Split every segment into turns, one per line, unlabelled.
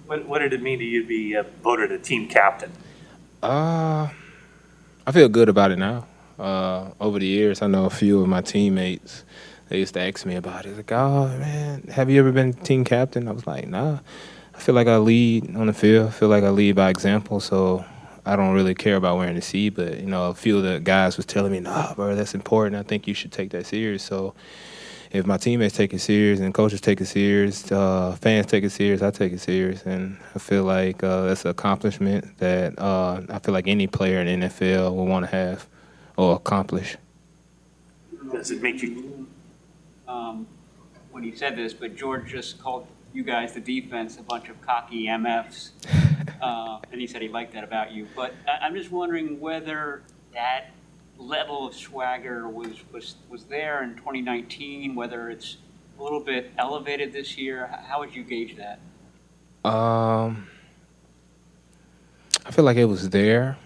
What did it mean to you to be voted a team captain?
Uh, I feel good about it now. Over the years, I know a few of my teammates. They used to ask me about it. Like, oh man, have you ever been team captain? I was like, nah. I feel like I lead on the field. I feel like I lead by example. So I don't really care about wearing the C. But a few of the guys was telling me, nah, bro, that's important. I think you should take that serious. So if my teammates take it serious and coaches take it serious, fans take it serious, I take it serious, and I feel like that's an accomplishment that I feel like any player in the NFL will want to have or accomplish.
Does it make you?
um, when he said this, but George just called you guys, the defense, a bunch of cocky MFs. And he said he liked that about you. But I'm just wondering whether that level of swagger was there in 2019, whether it's a little bit elevated this year. How would you gauge that?
Um, I feel like it was there.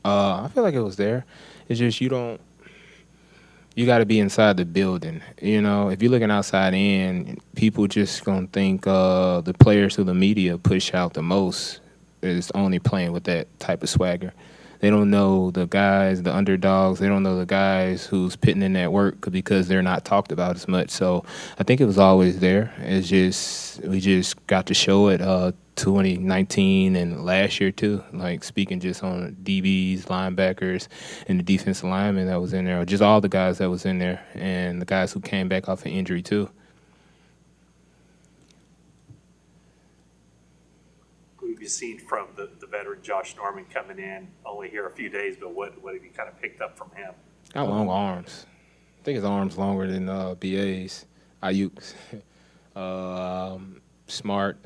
I feel like it was there. It's just you got to be inside the building. If you're looking outside in, people just gonna think the players who the media push out the most is only playing with that type of swagger. They don't know the guys, the underdogs. They don't know the guys who's putting in that work because they're not talked about as much. So I think it was always there. It's just we just got to show it 2019 and last year too. Like speaking just on DBs, linebackers, and the defensive linemen that was in there, just all the guys that was in there, and the guys who came back off an injury too.
We've seen from the veteran Josh Norman coming in only here a few days, but what have you kind of picked up from him?
Got long arms. I think his arms longer than BA's. Ayuk's. Smart,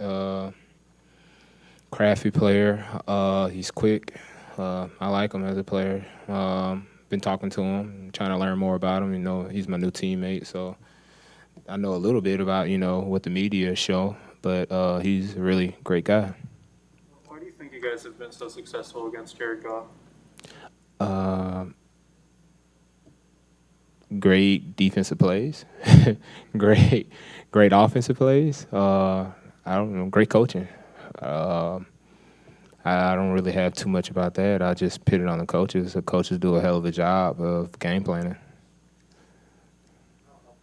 crafty player. He's quick. I like him as a player. Been talking to him, trying to learn more about him. He's my new teammate, so I know a little bit about what the media show. But he's a really great guy.
Why do you think you guys have been so successful against Jared Goff?
Uh, Great defensive plays, great offensive plays. I don't know, great coaching. Uh, I don't really have too much about that. I just put it on the coaches. The coaches do a hell of a job of game planning.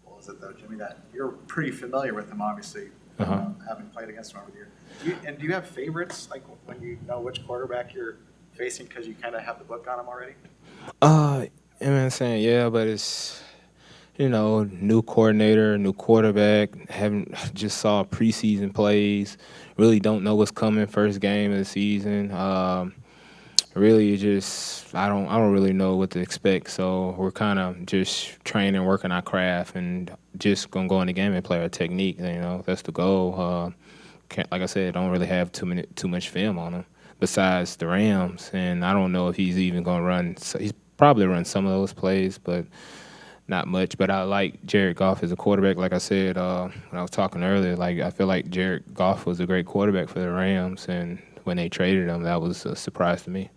Well, is it though, Jimmie, that you're pretty familiar with him, obviously, having played against him over the year. Do you have favorites, like when you know which quarterback you're facing because you kind of have the book on him already?
I'm saying yeah, but it's new coordinator, new quarterback. Haven't just saw preseason plays. Really don't know what's coming first game of the season. Really just I don't really know what to expect. So we're kind of just training, working our craft, and just gonna go in the game and play our technique. That's the goal. Like I said, don't really have too much film on him besides the Rams, and I don't know if he's even gonna run. So he's probably run some of those plays, but not much. But I like Jared Goff as a quarterback. Like I said when I was talking earlier, like I feel like Jared Goff was a great quarterback for the Rams, and when they traded him, that was a surprise to me.